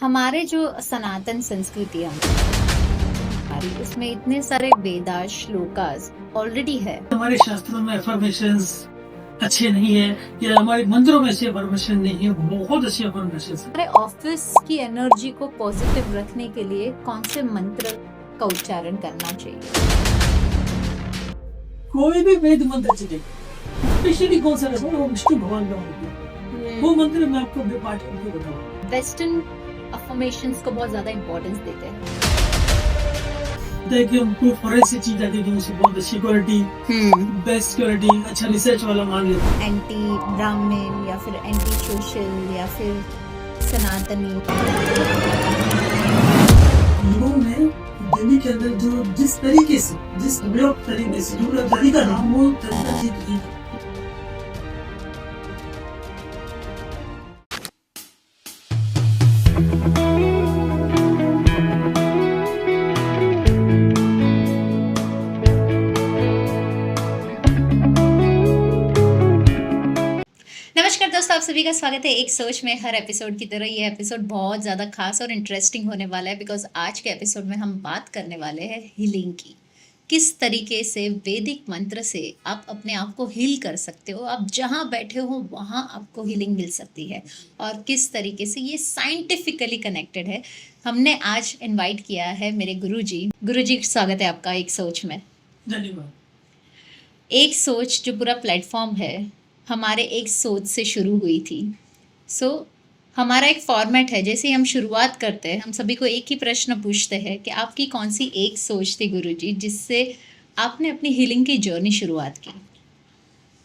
हमारे जो सनातन संस्कृति है हमारी, उसमें इतने सारे वेदास श्लोकास ऑलरेडी है। हमारे शास्त्रों में अफर्मेशंस अच्छे नहीं है या हमारे मंत्रों में अच्छे अफर्मेशन नहीं है, बहुत अच्छे अफर्मेशन है। हमारे ऑफिस की एनर्जी को पॉजिटिव रखने के लिए कौन से मंत्र का उच्चारण करना चाहिए? कोई भी वेद मंत्र चले, स्पेशली कौन सा रखो, वो विष्णु भगवान का मंत्र है। वो मंत्र मैं आपको पाठ करके बताऊँ। वेस्टर्न अफर्मेशंस को बहुत ज्यादा इंपॉर्टेंस देते हैं। देखिए, हमको फॉरेन से चीज आती है, उसे बहुत अच्छी क्वालिटी, बेस्ट क्वालिटी, अच्छा रिसर्च वाला मान लेते हैं। एंटी ब्राह्मण या फिर एंटी सोशल या फिर सनातनी, लोगों ने दिल्ली के अंदर जो जिस तरीके से, जिस तरीके से जो तरीका था, वो तरीका ठीक नहीं था। नमस्कार दोस्तों, आप सभी का स्वागत है एक सोच में। हर एपिसोड की तरह ये एपिसोड बहुत ज़्यादा खास और इंटरेस्टिंग होने वाला है, बिकॉज आज के एपिसोड में हम बात करने वाले हैं हीलिंग की। किस तरीके से वैदिक मंत्र से आप अपने आप को हील कर सकते हो, आप जहाँ बैठे हो वहाँ आपको हीलिंग मिल सकती है, और किस तरीके से ये साइंटिफिकली कनेक्टेड है। हमने आज इन्वाइट किया है मेरे गुरुजी, स्वागत है आपका एक सोच में। धन्यवाद। एक सोच जो पूरा प्लेटफॉर्म है, हमारे एक सोच से शुरू हुई थी। हमारा एक फॉर्मेट है, जैसे हम शुरुआत करते हैं हम सभी को एक ही प्रश्न पूछते हैं कि आपकी कौन सी एक सोच थी गुरुजी जिससे आपने अपनी हीलिंग की जर्नी शुरुआत की?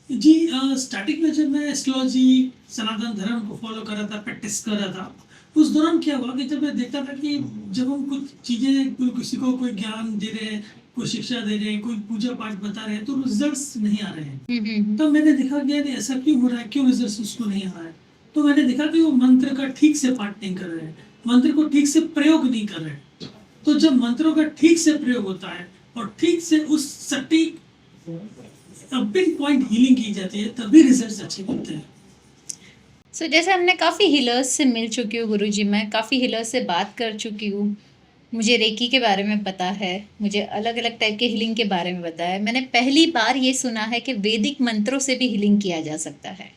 जी, स्टार्टिंग में जब मैं एस्ट्रोलॉजी, सनातन धर्म को फॉलो कर रहा था, प्रैक्टिस कर रहा था, उस दौरान क्या हुआ कि जब मैं देखता था कि जब हम कुछ चीज़ें, किसी को कोई ज्ञान दे रहे हैं, कोई शिक्षा दे रहे हैं, कोई पूजा पाठ बता रहे हैं, तो रिजल्ट्स नहीं आ रहे हैं। तो मैंने देखा कि यार ऐसा क्यों हो रहा है, क्यों रिजल्ट्स उसको नहीं आ रहा है। तो मैंने देखा कि वो मंत्र का ठीक से पाठ नहीं कर रहे हैं, मंत्र को ठीक से प्रयोग नहीं कर रहे हैं। तो जब मंत्रों का ठीक से प्रयोग होता है और ठीक से उस सटीक पिन पॉइंट हीलिंग की जाती है, तभी रिजल्ट्स अच्छे मिलते हैं। जैसे हमने काफ़ी हीलर्स से मिल चुकी हूँ गुरुजी, मैं काफ़ी हीलर्स से बात कर चुकी हूँ, मुझे रेकी के बारे में पता है, मुझे अलग अलग टाइप के हीलिंग के बारे में पता है। मैंने पहली बार ये सुना है कि वैदिक मंत्रों से भी हीलिंग किया जा सकता है।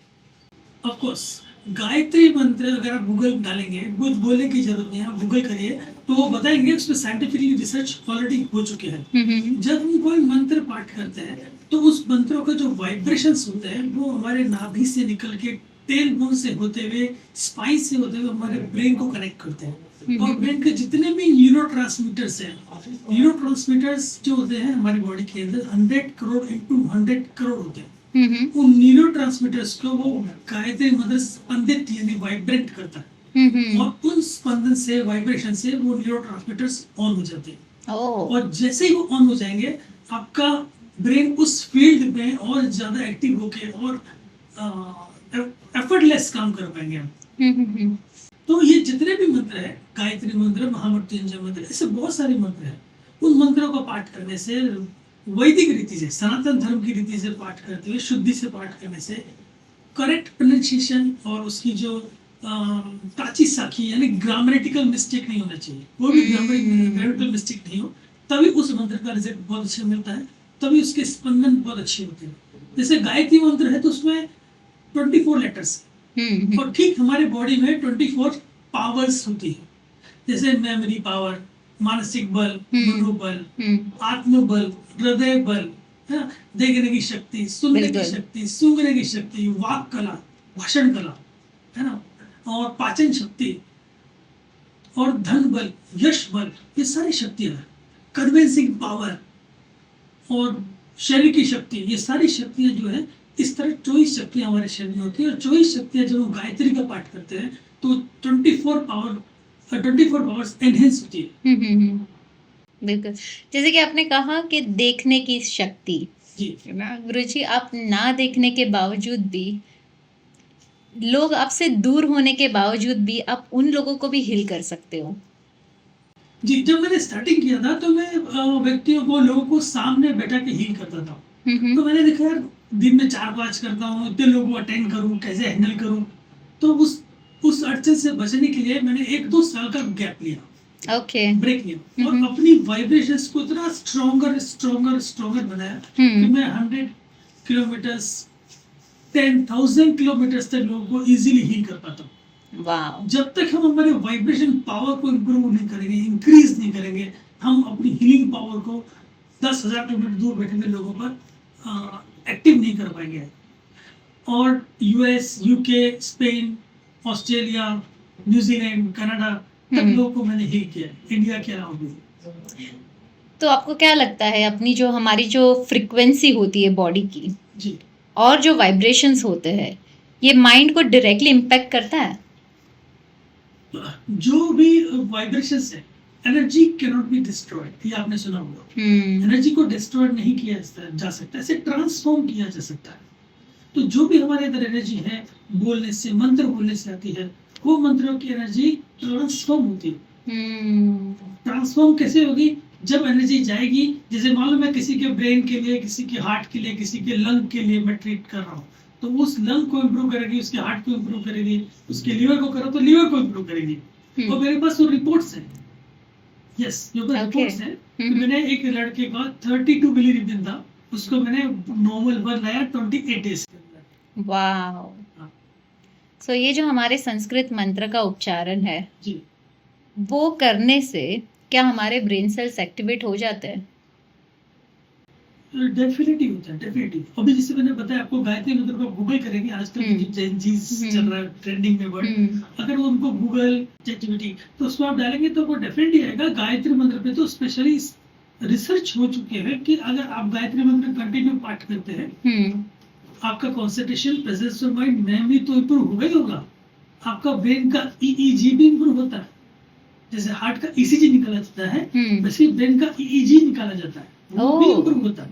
ऑफ कोर्स, गायत्री मंत्र अगर आप गूगल डालेंगे, कुछ बोलने की जरूरत नहीं है, आप गूगल करिए तो वो बताएंगे, उसमें साइंटिफिकली रिसर्च ऑलरेडी हो चुके हैं। जब हम कोई मंत्र पाठ करते हैं तो उस मंत्रों का जो वाइब्रेशंस होते हैं वो हमारे नाभि से निकल के, टेल बोन से होते हुए, स्पाइन से होते हुए हमारे ब्रेन को कनेक्ट करते हैं। और ब्रेन के जितने भी न्यूरोट्रांसमीटर्स हैं, न्यूरोट्रांसमीटर्स जो होते हैं हमारी बॉडी के अंदर 100 करोड़ इंटू 100 करोड़ होते हैं। उन न्यूरोट्रांसमीटर्स को वो गायत्री मंत्र स्पंदित यानी वाइब्रेट करता है, और उन स्पंदन से, वाइब्रेशन से वो न्यूरोट्रांसमीटर्स ऑन हो जाते हैं। और जैसे ही वो ऑन हो जाएंगे, आपका ब्रेन उस फील्ड में और ज्यादा एक्टिव होके और एफर्टलेस काम कर पाएंगे हम। तो ये जितने भी मंत्र है, गायत्री मंत्र, महामृत्युंजय मंत्र, ऐसे बहुत सारे मंत्र हैं। उन मंत्रों को पाठ करने से, वैदिक रीति से, सनातन धर्म की रीति से पाठ करते हुए, शुद्धि से पाठ करने से, करेक्ट प्रोनाउंसिएशन और उसकी जो प्राची साखी यानी ग्रामेटिकल मिस्टेक नहीं होना चाहिए, कोई भी ग्रामेटिकल मिस्टेक नहीं हो, तभी उस मंत्र का रिजल्ट बहुत अच्छा मिलता है, तभी उसके स्पंदन बहुत अच्छे होते हैं। जैसे गायत्री मंत्र है तो उसमें 24 लेटर्स, और ठीक हमारे बॉडी में 24 पावर्स होती है, जैसे मेमोरी पावर, मानसिक बल, मनोबल, आत्मबल, हृदय बल, देखने की शक्ति, सुनने की शक्ति, सूंघने की शक्ति, वाक कला, भाषण कला, है ना, और पाचन शक्ति, और धन बल, यश बल, ये सारी शक्तियां हैं। कन्विंसिंग पावर और शरीर की शक्ति, ये सारी शक्तियां जो है, इस तरह 24 शक्तियां हमारे शरीर में होती है। और 24 शक्तियां जब हम गायत्री का पाठ करते हैं तो 24 पावर्स एनहेंस होती है। बिल्कुल, जैसे कि आपने कहा कि देखने की शक्ति, जी ना गुरुजी, आप ना देखने के बावजूद भी, लोग आपसे दूर होने के बावजूद भी, आप उन लोगों को भी हील कर सकते हो। जी, जब मैंने स्टार्टिंग किया था तो मैं व्यक्तियों को, लोगों को सामने बैठा के हील करता था। तो मैंने देखा यार, दिन में 4-5 करता हूँ, इतने लोगों को अटेंड करूँ, कैसे हैंडल करूँ। तो उस उस अड़चन से बचने के लिए मैंने 1-2 साल का गैप लिया, ओके। ब्रेक लिया और अपनी वाइब्रेशंस को इतना स्ट्रॉन्गर बनाया कि मैं 100 किलोमीटर्स 10,000 किलोमीटर्स तक लोगों को इजीली हील कर पाता हूँ। वाह। जब तक हम हमारे वाइब्रेशन पावर को इम्प्रूव नहीं करेंगे, इंक्रीज नहीं करेंगे, हम अपनी हीलिंग पावर को 10,000 किलोमीटर दूर बैठे हुए लोगों पर एक्टिव नहीं कर पाएंगे। और US, UK, Spain, Australia, New Zealand, Canada तक लोगों को मैंने हील किया, इंडिया के अलावा भी। तो आपको क्या लगता है अपनी जो हमारी जो फ्रीक्वेंसी होती है बॉडी की जी, और जो वाइब्रेशंस होते हैं ये माइंड को डायरेक्टली इम्पैक्ट करता है? जो भी वाइब्रेशंस है, energy can not be destroyed, ये आपने सुना होगा। एनर्जी को डिस्ट्रॉय नहीं किया जा सकता, इसे ट्रांसफॉर्म किया जा सकता है। तो जो भी हमारे अंदर एनर्जी है, बोलने से, मंत्र बोलने से आती है, वो मंत्रों की एनर्जी ट्रांसफॉर्म होती है। ट्रांसफॉर्म कैसे होगी? जब एनर्जी जाएगी, जैसे मान लो मैं किसी के ब्रेन के लिए, किसी के हार्ट के लिए, किसी के लंग के लिए मैं ट्रीट कर रहा हूँ, तो उस लंग को इम्प्रूव करेगी, उसके हार्ट को इम्प्रूव करेगी, उसके लीवर को करो तो लीवर को इम्प्रूव करेगी। और मेरे पास वो रिपोर्ट्स है, यस, जो रिपोर्ट्स है। तो मैंने एक लड़के का 32 मिलीरीबिन था, उसको मैंने नॉर्मल वन लाया 28 डेज के अंदर। वाह। सो ये जो हमारे संस्कृत मंत्र का उच्चारण है जी, वो करने से क्या हमारे ब्रेन सेल्स एक्टिवेट हो जाते हैं? डेफिनेटली होता है, डेफिनेटली। अभी जैसे मैंने बताया आपको, गायत्री मंत्र को गूगल करेंगे, आजकल जैन चीज चल रहा है ट्रेंडिंग में वर्ड, अगर वो उनको गूगल चैटजीपीटी तो उसमें आप डालेंगे तो वो डेफिनेटली आएगा। गायत्री मंत्र पे तो स्पेशली रिसर्च हो चुके हैं कि अगर आप गायत्री मंत्र कंटिन्यू पाठ करते हैं, आपका concentration, presence of mind, memory तो इम्प्रूव होगा ही होगा। आपका ब्रेन का ईईजी भी इम्प्रूव होता है। जैसे हार्ट का ईसीजी निकाला जाता है, वैसे ब्रेन का ईईजी निकाला जाता है, वो भी इम्प्रूव होता है।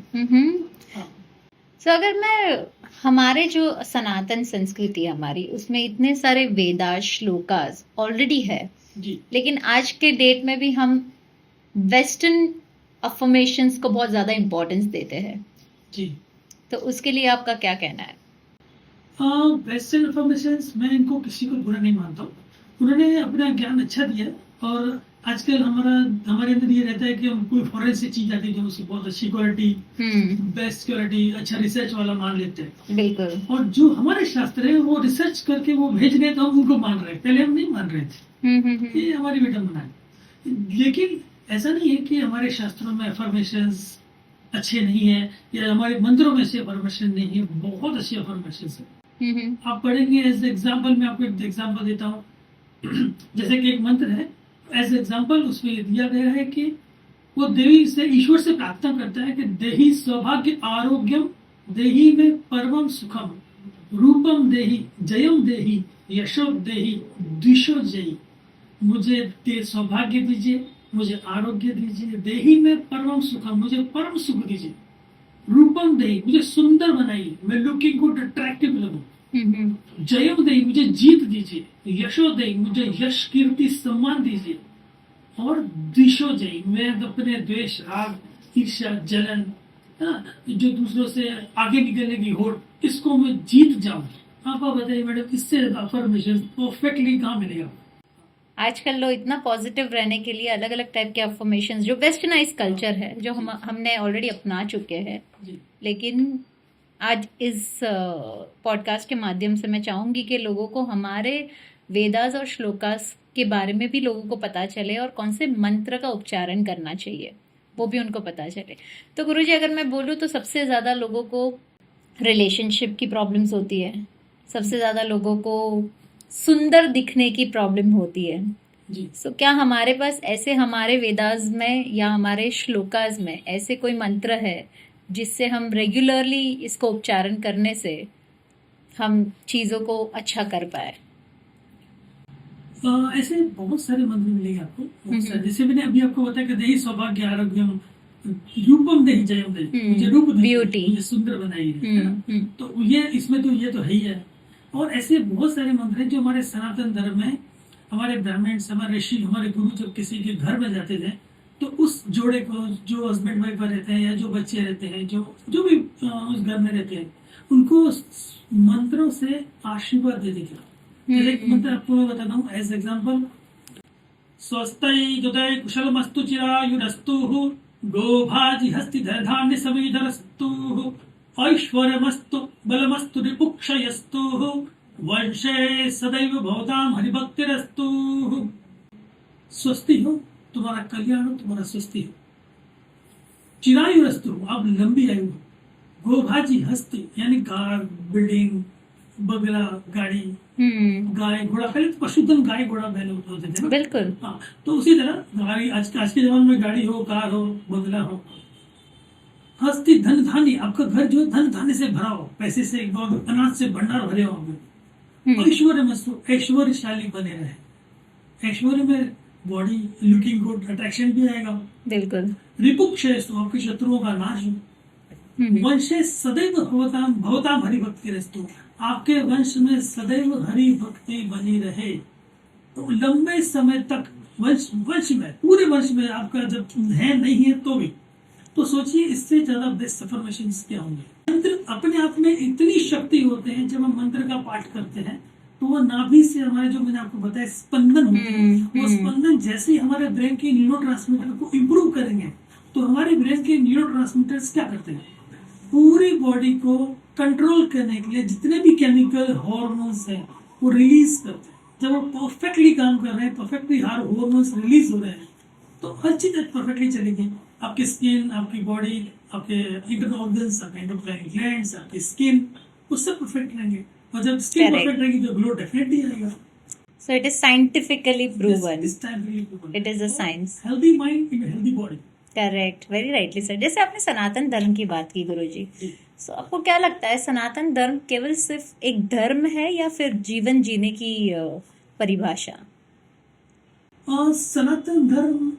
सो अगर मैं हमारे जो सनातन संस्कृति हमारी, उसमें इतने सारे वेदास, श्लोकास ऑलरेडी है जी, लेकिन आज के डेट में भी हम वेस्टर्न अफर्मेशंस को बहुत ज्यादा इम्पोर्टेंस देते हैं जी। तो उसके लिए आपका क्या कहना है? वेस्टर्न अफर्मेशंस, मैं इनको किसी को बुरा नहीं मानता हूँ। उन्होंने अपना ज्ञान अच्छा दिया और आजकल हमारे अंदर ये रहता है कि हम कोई फॉरेन से चीज आती है जो उसकी बहुत अच्छी क्वालिटी, बेस्ट क्वालिटी, अच्छा रिसर्च वाला मान लेते हैं। बिल्कुल। और जो हमारे शास्त्र है वो रिसर्च करके वो भेज रहे, तो हम उनको मान रहे हैं, पहले हम नहीं मान रहे थे। ये हमारी विडंबना है। लेकिन ऐसा नहीं है कि हमारे शास्त्रों में अफर्मेशंस अच्छे नहीं है या हमारे मंत्रों में से अफर्मेशन नहीं है, बहुत अच्छी अफर्मेशंस है। आप पढ़ेंगे, एज एग्जाम्पल मैं आपको एक एग्जाम्पल देता हूँ। जैसे कि एक मंत्र है, एज एग्जाम्पल उसमें दिया गया है कि वो देवी से, ईश्वर से प्रार्थना करता है कि देहि सौभाग्य आरोग्यम, देहि में परमम सुखम, रूपम देहि, जयम देहि, यशो देहि, द्विशो जयी। मुझे सौभाग्य दीजिए, मुझे आरोग्य दीजिए, देहि में परमम सुखम, मुझे परम सुख दीजिए, रूपम देहि, मुझे सुंदर बनाइए, मैं लुकिंग गुड, अट्रैक्टिव लगूं, जयम देहि, मुझे जीत दीजिए, यशो देहि, मुझे यश, कीर्ति, सम्मान दीजिए, और द्विशो जयी, मैं अपने द्वेष, राग, ईर्ष्या, जलन, जो दूसरों से आगे निकलने की होड़, इसको मैं जीत जाऊं। आप बताइए मैडम, इससे अफर्मेशन परफेक्टली कहाँ मिलेगा? आजकल लोग इतना पॉजिटिव रहने के लिए अलग अलग टाइप के अफर्मेशंस, जो वेस्टर्नाइज कल्चर है, जो हमने ऑलरेडी अपना चुके हैं, लेकिन आज इस पॉडकास्ट के माध्यम से मैं चाहूँगी कि लोगों को हमारे वेदास और श्लोकास के बारे में भी लोगों को पता चले और कौन से मंत्र का उच्चारण करना चाहिए वो भी उनको पता चले। तो गुरुजी, अगर मैं बोलूँ तो सबसे ज़्यादा लोगों को रिलेशनशिप की प्रॉब्लम्स होती है, सबसे ज़्यादा लोगों को सुंदर दिखने की प्रॉब्लम होती है जी। सो क्या हमारे पास ऐसे, हमारे वेदास में या हमारे श्लोकास में ऐसे कोई मंत्र है जिससे हम रेगुलरली इसको उच्चारण करने से हम चीज़ों को अच्छा कर पाए? ऐसे बहुत सारे मंत्र मिलेंगे आपको, बहुत सारे। जैसे मैंने अभी आपको बताया कि देहि सौभाग्य आरोग्यम, रूपम देहि जयम देहि, मुझे रूप दीजिए, मुझे सुंदर बनाइए, है ना? तो ये इसमें तो ये तो है ही है। और ऐसे बहुत सारे मंत्र हैं जो हमारे सनातन धर्म में, हमारे ब्राह्मण्स, हमारे ऋषि, हमारे गुरु जब किसी के घर में जाते थे तो उस जोड़े को, जो हस्बैंड वाइफ रहते हैं या जो बच्चे रहते हैं, जो भी उस घर में रहते हैं, उनको मंत्रों से आशीर्वाद देने का, एक मंत्र आपको मैं बताता हूँ एज एग्जाम्पल। स्वस्ति जुदय कुशलमस्तु चिरायुरस्तु गोभाजि हस्ति धान्य समीधरस्तु ऐश्वर्यमस्तु बलमस्तु रिपुक्षयस्तु वंशे सदैव भवतां हरिभक्तिरस्तु। स्वस्ति हो, तुम्हारा कल्याण हो, तुम्हारा स्वस्ति हो। चिरायुरस्तु, आप लंबी आयु हो। गोभाजी हस्ती यानी कार, बिल्डिंग, बगला, गाड़ी, गाय घोड़ा। पहले तो पशुधन गाय घोड़ा बैल होते थे ना, बिल्कुल। हाँ, तो उसी तरह गाड़ी आज के जमाने में गाड़ी हो, कार हो, बगला हो। हस्ती धन धान्य, आपका घर जो है धन धान्य से भरा हो, पैसे से एकदम अनाज से भंडार भरे होंगे। ऐश्वर्य मस्तु, ऐश्वर्यशाली बने रहे। ऐश्वर्य में बॉडी लुकिंग गुड, अट्रैक्शन भी आएगा। बिल्कुल। रिपुक्षय, आपके शत्रुओं का नाश हो। वंशे सदैव भवताम भवताम हरि भक्ति रस्तु, आपके वंश में सदैव हरि भक्ति बनी रहे। तो लंबे समय तक वंश में, पूरे वंश में आपका जब है नहीं है तो भी, तो सोचिए इससे ज्यादा बेस्ट अफर्मेशन क्या होंगे। मंत्र अपने आप में इतनी शक्ति होते हैं, जब हम मंत्र का पाठ करते हैं तो वो नाभि से हमारे, जो मैंने आपको बताया स्पंदन होते हैं, वो स्पंदन जैसे ही हमारे ब्रेन के न्यूरोट्रांसमीटर को इम्प्रूव करेंगे, तो हमारे ब्रेन के न्यूरोट्रांसमीटर्स क्या करते हैं, पूरी बॉडी को कंट्रोल करने के लिए जितने भी केमिकल हार्मोन्स हैं वो रिलीज करते हैं। जब वो परफेक्टली काम कर रहे हैं, परफेक्टली हर हार्मोन्स रिलीज हो रहे हैं, तो हर चीज परफेक्टली चलेगी। आपकी स्किन, आपकी बॉडी, आपके इंटरनल ऑर्गन्स, आपके एंडोक्राइन ग्लैंड्स, आपकी स्किन, वो सब परफेक्ट रहेंगे। और जब स्किन परफेक्ट रहेगी तो ग्लो डेफिनेटली आएगा। So it is scientifically proven. This time really proven. It is a science. Healthy mind in a healthy body. Correct, very rightly sir. जैसे आपने सनातन धर्म की बात की गुरुजी, सो आपको क्या लगता है सनातन धर्म केवल सिर्फ एक धर्म है या फिर जीवन जीने की परिभाषा? सनातन धर्म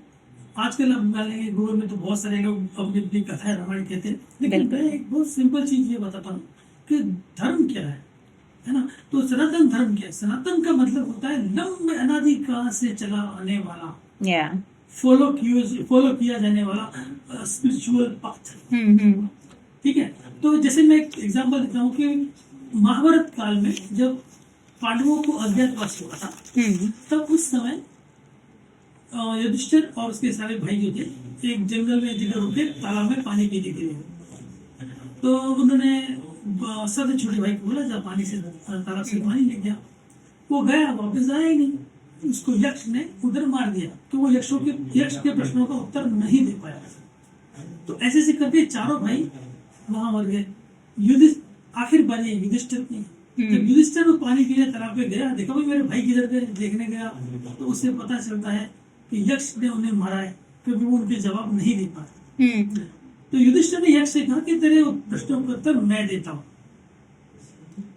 आजकल हम वाले दौर में तो बहुत सारे लोग अपनी अपनी कथाएं रामायण कहते हैं, लेकिन मैं एक बहुत सिंपल चीज ये बताता हूँ कि धर्म क्या है ना। तो सनातन धर्म क्या है? सनातन का मतलब होता है लंबे अनादिकाल से चला आने वाला, फॉलो किया जाने वाला स्पिरिचुअल पाथ। ठीक है। तो जैसे मैं एक एग्जांपल देता हूँ कि महाभारत काल में जब पांडवों को अज्ञातवास हुआ था, तब उस समय युधिष्ठिर और उसके सारे भाई जो थे एक जंगल में जगह रुके तालाब में पानी पीने के लिए। तो उन्होंने सबसे छोटे भाई को बोला जा पानी से तालाब से पानी ले गया। वो गया, वापस आया ही नहीं। उसको यक्ष ने उधर मार दिया, तो वो यक्ष के प्रश्नों का उत्तर नहीं दे पाया। तो ऐसे से करके चारों भाई वहां मर गए। आखिर बारी युधिष्ठिर की, जब युधिष्ठिर वो पानी पीने तालाब पे गया, देखा भाई मेरे भाई किधर गए, देखने गया, तो उससे पता चलता है कि यक्ष ने उन्हें मारा है, क्योंकि वो उनके जवाब नहीं दे पाए। तो युधिष्ठिर ने यक्ष से कहा कि तेरे प्रश्नों का उत्तर मैं देता हूँ।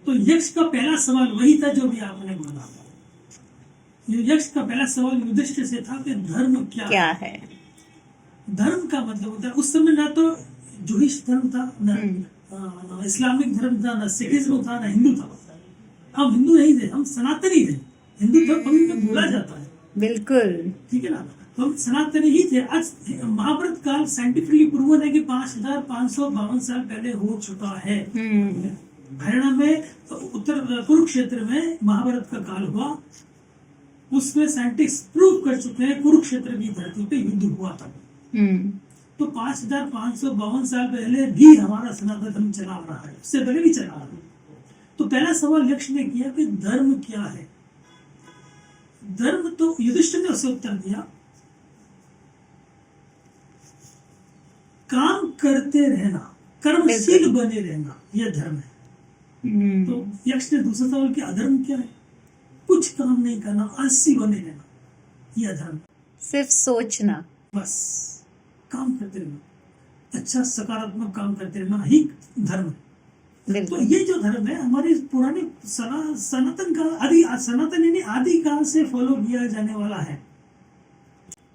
तो यक्ष का पहला सवाल वही था जो भी आपने बोला। यक्ष का पहला सवाल युधिष्ठिर से था कि धर्म क्या है? धर्म का मतलब होता है, उस समय ना तो जूइश धर्म था, ना इस्लामिक धर्म था, ना सिखिज्म था, ना हिंदू था। हम हिंदू नहीं थे, हम सनातनी थे। हिंदू धर्म अभी भी बोला जाता है, बिल्कुल ठीक है ना। तो हम सनातनी ही थे। आज महाभारत काल साइंटिफिकली प्रूवन है कि 5552 साल पहले हो चुका है। हरियाणा में उत्तर कुरुक्षेत्र में महाभारत का काल हुआ। उसमें साइंटिस्ट प्रूव कर चुके हैं कुरुक्षेत्र की धरती पे युद्ध हुआ था। तो 5552 साल पहले भी हमारा सनातन धर्म चला आ रहा है, उससे पहले भी चला आ रहा है। तो पहला सवाल यक्ष ने किया कि धर्म क्या है? धर्म, तो युधिष्ठिर ने उसे उत्तर दिया, काम करते रहना, कर्मशील बने रहना, यह धर्म है। तो यक्ष ने दूसरा सवाल किया, अधर्म क्या है? कुछ काम नहीं करना, आलसी बने रहना, यह धर्म। सिर्फ सोचना, बस काम करते रहना, अच्छा सकारात्मक काम करते रहना ही धर्म है। तो ये जो धर्म है हमारे पुराने सनातन का सनातन यानी आदिकाल से फॉलो किया जाने वाला है।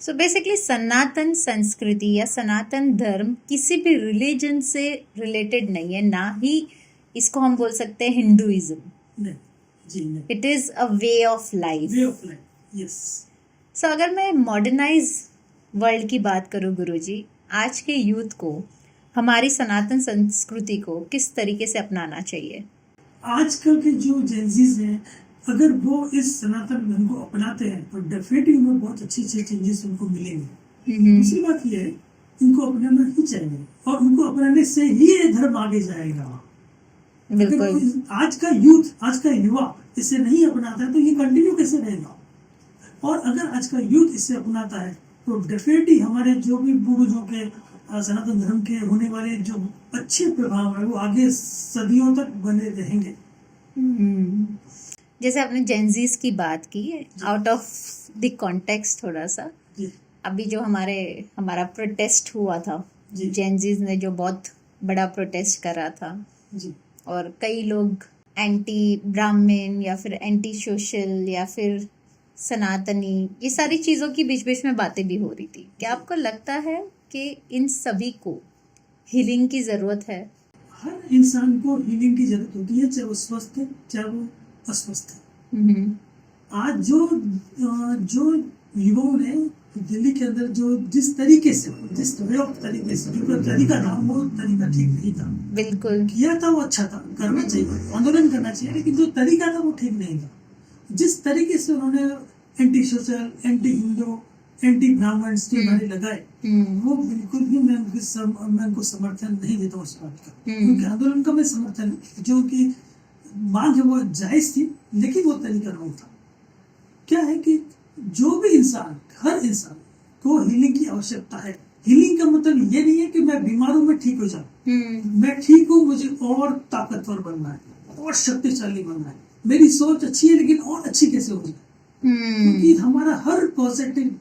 सो बेसिकली सनातन संस्कृति या सनातन धर्म किसी भी रिलीजन से रिलेटेड नहीं है, ना ही इसको हम बोल सकते हैं Hinduism. It is a way of life. Yes. So अगर मैं मॉडर्नाइज वर्ल्ड की बात करूं गुरुजी, आज के यूथ को हमारी सनातन संस्कृति को किस तरीके से अपनाना चाहिए? आजकल के जो जेंजीज हैं, अगर वो इस सनातन धर्म को अपनाते हैं तो डेफिनेटली उन्हें बहुत अच्छी अच्छी चेंजेस उनको मिलेंगे। दूसरी बात ये है, इनको अपनाना ही चाहिए और उनको अपनाने से ही ये धर्म आगे जाएगा। अगर बिल्कुल। आज का यूथ, आज का युवा इसे नहीं अपनाता है तो ये कंटिन्यू कैसे रहेगा? और अगर आज का यूथ इसे अपनाता है तो डेफिनेटली हमारे जो भी पूर्वजों के सनातन धर्म के होने वाले जो अच्छे प्रभाव है वो आगे सदियों तक बने रहेंगे। जैसे आपने जेंजीज की बात की, आउट ऑफ द कॉन्टेक्स्ट थोड़ा सा, जी अभी जो हमारा प्रोटेस्ट हुआ था, जी जेंजीज ने जो बहुत बड़ा प्रोटेस्ट करा था, जी और कई लोग एंटी ब्राह्मण या फिर एंटी सोशल या फिर सनातनी, ये सारी चीज़ों की बीच बीच में बातें भी हो रही थी। क्या आपको लगता है कि इन सभी को हीलिंग की ज़रूरत है? हर इंसान को हीलिंग की जरूरत होती है, चाहे वो स्वस्थ है चाहे वो अस्वस्थ है। आज जो युवाओं ने दिल्ली के अंदर जो जिस तरीके से जिस वे ऑफ तरीके से जो तरीका था वो तरीका ठीक नहीं था। बिल्कुल। किया था वो अच्छा था, करना चाहिए, आंदोलन करना चाहिए, लेकिन जो तरीका था वो ठीक नहीं था। जिस तरीके से उन्होंने anti social, anti Hindu, anti ब्राह्मण के नारे लगाए, वो बिल्कुल भी मैं उनको समर्थन नहीं देता उस बात का। क्योंकि आंदोलन का मैं समर्थन, जो कि मांग है वो जायज थी, लेकिन वो तरीका नहीं था। क्या है कि जो भी इंसान, हर इंसान को हीलिंग की आवश्यकता है। हीलिंग का मतलब ये नहीं है कि मैं बीमार हूं मैं ठीक हो जाऊं। मैं ठीक हूँ, मुझे और ताकतवर बनना है और शक्तिशाली बनना है। मेरी सोच अच्छी है लेकिन और अच्छी कैसे हो जाए? क्योंकि हमारा हर पॉजिटिव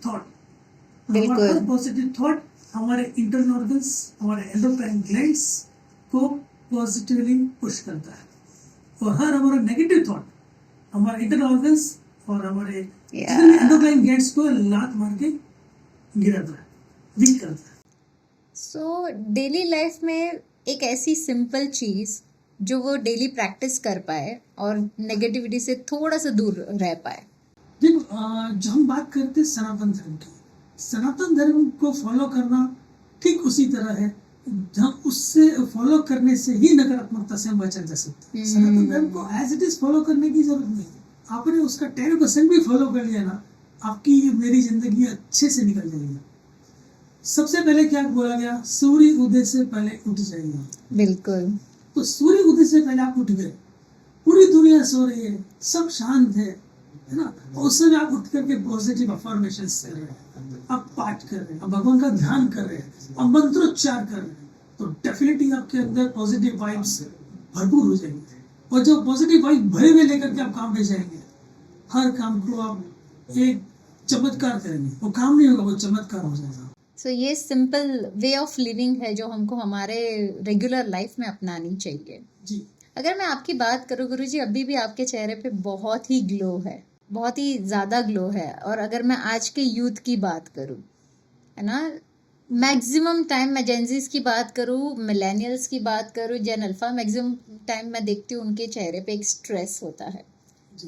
थॉट हमारे इंटरनल ऑर्गन्स, हमारे एंडोक्राइन ग्लैंड्स को पॉजिटिवली पुश करता है, और हर हमारा नेगेटिव थॉट हमारे इंटरनल ऑर्गन्स और हमारे एंडोक्राइन ग्लैंड्स को लात मार के गिराता है, वीक करता है। सो डेली लाइफ में एक ऐसी सिंपल चीज़ जो वो डेली प्रैक्टिस कर पाए और नेगेटिविटी से थोड़ा सा दूर रह पाए। देखो, जो हम बात करते हैं सनातन धर्म की, सनातन धर्म को फॉलो करना ठीक उसी तरह है, हम उससे फॉलो करने से ही नकारात्मकता से हम बचा जा सकते हैं। सनातन धर्म को एज इट इज फॉलो करने की जरूरत नहीं है। आपने उसका 10% भी फॉलो कर लिया ना, आपकी मेरी जिंदगी अच्छे से निकल जाएगी। सबसे पहले क्या बोला गया? सूर्य उदय से पहले उठ जाइए। बिल्कुल। तो सूर्य उदय से पहले आप उठ गए, पूरी दुनिया सो रही है, सब शांत है ना, उस समय आप उठ करके पॉजिटिव अफर्मेशन कर रहे हैं, आप पाठ कर रहे हैं, आप भगवान का ध्यान कर रहे हैं, आप मंत्रोच्चार कर रहे हैं, तो डेफिनेटली आपके अंदर पॉजिटिव वाइब्स भरपूर हो जाएंगे। और जो पॉजिटिव वाइब भरे हुए लेकर के आप काम में जाएंगे, हर काम को आप एक चमत्कार करेंगे, वो काम नहीं होगा, वो चमत्कार हो जाएगा। सो ये सिंपल वे ऑफ लिविंग है जो हमको हमारे रेगुलर लाइफ में अपनानी चाहिए। जी। अगर मैं आपकी बात करूँ गुरुजी, अभी भी आपके चेहरे पे बहुत ही ग्लो है, बहुत ही ज़्यादा ग्लो है। और अगर मैं आज के यूथ की बात करूँ, है ना, मैक्सिमम टाइम मैं जेंजीज की बात करूँ, मिलेनियल्स की बात करूँ, जेन अल्फा, मैक्सिमम टाइम मैं देखती हूँ उनके चेहरे पे एक स्ट्रेस होता है।